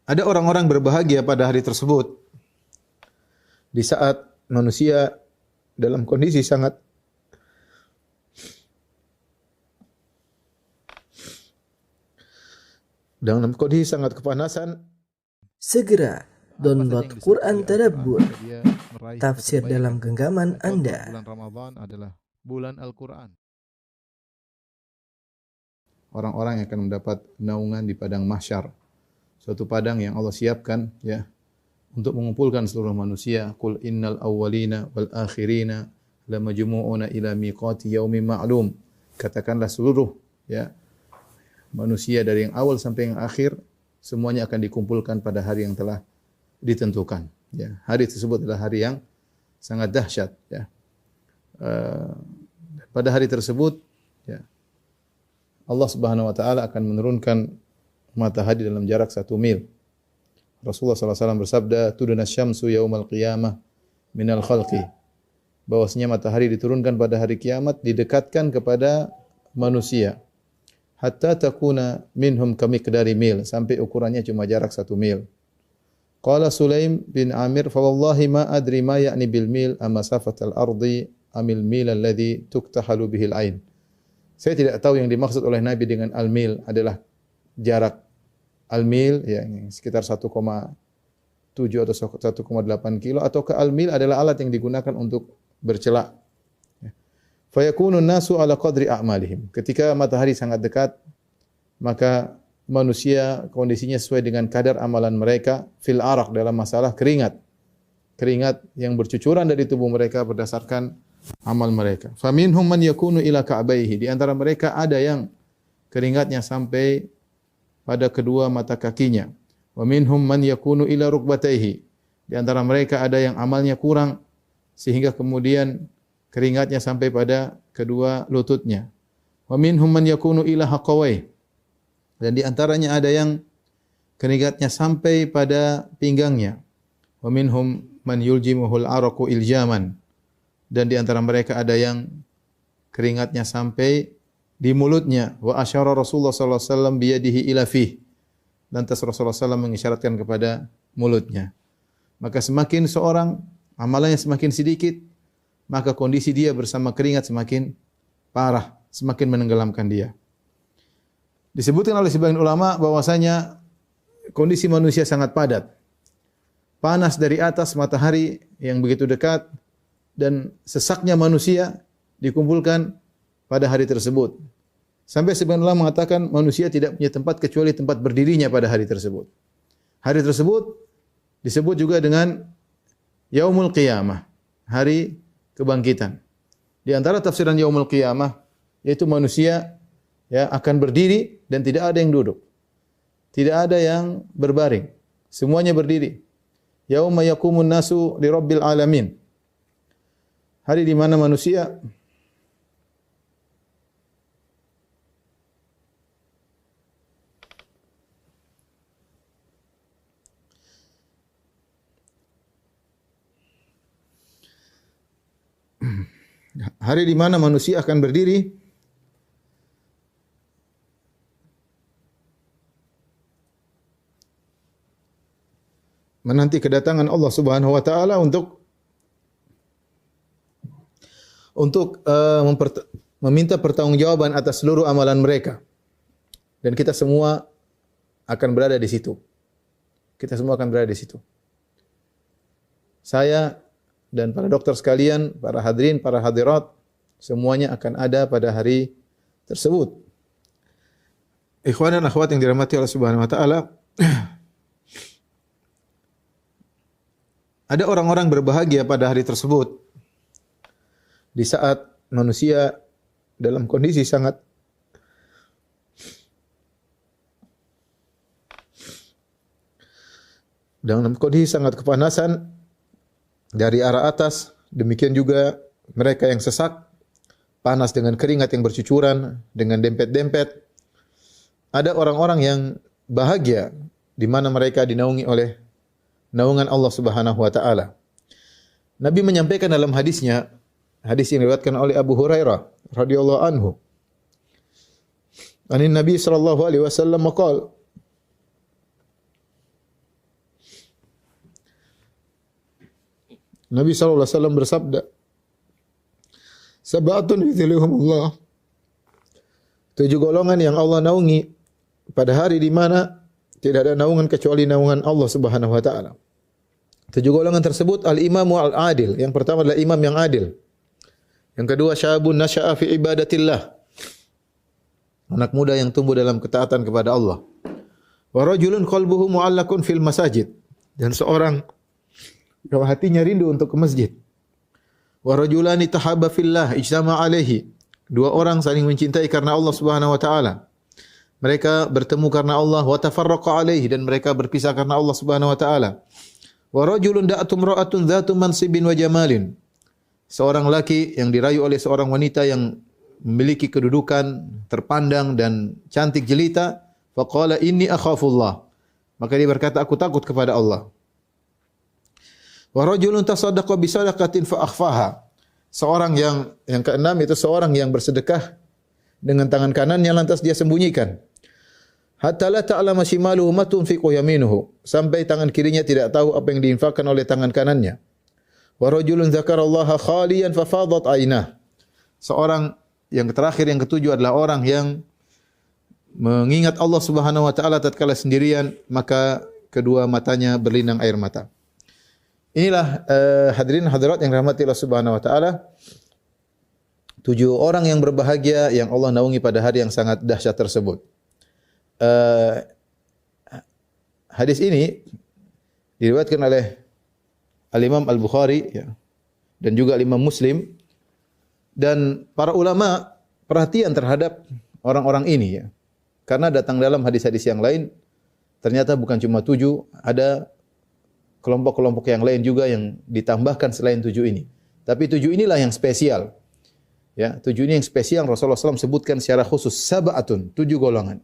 Ada orang-orang berbahagia pada hari tersebut di saat manusia dalam kondisi sangat kepanasan. Segera download Quran Tadabbur, tafsir dalam genggaman Anda. Bulan Ramadan adalah bulan Al-Quran. Orang-orang yang akan mendapat naungan di padang mahsyar, suatu padang yang Allah siapkan ya untuk mengumpulkan seluruh manusia. Qul innal awwalina wal akhirina lamajmu'una ila miqati yaumin ma'lum. Katakanlah seluruh ya manusia dari yang awal sampai yang akhir semuanya akan dikumpulkan pada hari yang telah ditentukan. Ya, hari tersebut adalah hari yang sangat dahsyat. Ya. Pada hari tersebut, ya, Allah Subhanahu Wa Taala akan menurunkan matahari dalam jarak 1 mil. Rasulullah SAW bersabda, "Tuduna syamsu yaumal qiyamah minal khalqi." Bahwasanya matahari diturunkan pada hari kiamat didekatkan kepada manusia. Hatta takuna minhum kamiqdari mil, sampai ukurannya cuma jarak 1 mil. Qala Sulaim bin Amir, fa wallahi ma adri ma ya'ni bil mil amma safatal ardi amil mil alladhi tuktahalu bihil ain. Saya tidak tahu yang dimaksud oleh Nabi dengan al-mil adalah jarak al-mil ya sekitar 1,7 atau 1,8 kilo, atau ke al-mil adalah alat yang digunakan untuk bercelak. Fayakunun nasu ala qadri a'malihim. Ketika matahari sangat dekat, maka manusia kondisinya sesuai dengan kadar amalan mereka fil araq, dalam masalah keringat. Keringat yang bercucuran dari tubuh mereka berdasarkan amal mereka. Faminhum man yakunu ila ka'baihi. Di antara mereka ada yang keringatnya sampai pada kedua mata kakinya. Wa minhum man yakunu ila rukbatayhi. Di antara mereka ada yang amalnya kurang sehingga kemudian keringatnya sampai pada kedua lututnya. Wa minhum man yakunu ila haqawai. Dan di antaranya ada yang keringatnya sampai pada pinggangnya. Wa minhum man yuljimuhul araqu iljaman. Dan di antara mereka ada yang keringatnya sampai di mulutnya. Wa asyara Rasulullah sallallahu alaihi wasallam biyadihi ila fih. Lantas Rasulullah SAW mengisyaratkan kepada mulutnya. Maka semakin seorang amalannya semakin sedikit, maka kondisi dia bersama keringat semakin parah, semakin menenggelamkan dia. Disebutkan oleh sebagian ulama bahwasanya kondisi manusia sangat padat. Panas dari atas matahari yang begitu dekat dan sesaknya manusia dikumpulkan pada hari tersebut. Sampai sebagian ulama mengatakan manusia tidak punya tempat kecuali tempat berdirinya pada hari tersebut. Hari tersebut disebut juga dengan Yaumul Qiyamah, hari kebangkitan. Di antara tafsiran Yaumul Qiyamah yaitu manusia ya akan berdiri dan tidak ada yang duduk. Tidak ada yang berbaring. Semuanya berdiri. Yauma yaqumun nasu li rabbil alamin. Hari di mana manusia akan berdiri menanti kedatangan Allah Subhanahu wa taala untuk meminta pertanggungjawaban atas seluruh amalan mereka. Dan kita semua akan berada di situ. Kita semua akan berada di situ. Saya dan para dokter sekalian, para hadirin, para hadirat, semuanya akan ada pada hari tersebut. Ikhwan dan akhwat yang dirahmati Allah Subhanahu wa taala, ada orang-orang berbahagia pada hari tersebut di saat manusia dalam kondisi sangat kepanasan dari arah atas, demikian juga mereka yang sesak, panas dengan keringat yang bercucuran, dengan dempet-dempet. Ada orang-orang yang bahagia di mana mereka dinaungi oleh naungan Allah Subhanahu wa taala. Nabi menyampaikan dalam hadisnya, hadis yang diriwayatkan oleh Abu Hurairah radhiyallahu anhu. Nabi sallallahu alaihi wasallam qala, Nabi SAW bersabda, "Sab'atun yudhilluhumullah." 7 golongan yang Allah naungi pada hari di mana tidak ada naungan kecuali naungan Allah Subhanahu wa taala. 7 golongan tersebut al-imamu al-adil. Yang pertama adalah imam yang adil. Yang kedua syabun nasya'a fi ibadatillah. Anak muda yang tumbuh dalam ketaatan kepada Allah. Wa rajulun qalbuhu mu'allaqun fil masajid. Dan seorang yang hatinya rindu untuk ke masjid. Wa rajulani tahabba fillah ijtama alaihi. 2 orang saling mencintai karena Allah Subhanahu wa taala. Mereka bertemu karena Allah wa tafarraqa alaihi, dan mereka berpisah karena Allah Subhanahu wa taala. Wa rajulun da'atu imra'atun dzatu mansibin wa jamalin. Seorang laki yang dirayu oleh seorang wanita yang memiliki kedudukan terpandang dan cantik jelita, faqala inni akhafullah. Maka dia berkata, aku takut kepada Allah. Wa rajulun tasaddaqa bi sadaqatin fa akhfaha. Seorang yang keenam itu seorang yang bersedekah dengan tangan kanannya lantas dia sembunyikan. Hatta la ta'lama shimaluhu ma tunfiqu yaminuhu. Sampai tangan kirinya tidak tahu apa yang diinfakkan oleh tangan kanannya. Wa rajulun dzakarallaha khaliyan fa fadat aynah. Seorang yang terakhir, yang ketujuh adalah orang yang mengingat Allah Subhanahu wa taala tatkala sendirian, maka kedua matanya berlinang air mata. Inilah hadirin hadirat yang dirahmati Allah Subhanahu wa taala. 7 orang yang berbahagia yang Allah naungi pada hari yang sangat dahsyat tersebut. Hadis ini diriwayatkan oleh Al-Imam Al-Bukhari ya, dan juga Imam Muslim, dan para ulama perhatian terhadap orang-orang ini ya. Karena datang dalam hadis-hadis yang lain ternyata bukan cuma 7, ada kelompok-kelompok yang lain juga yang ditambahkan selain 7 ini. Tapi 7 inilah yang spesial. Ya, 7 ini yang spesial Rasulullah SAW sebutkan secara khusus, sab'atun, 7 golongan.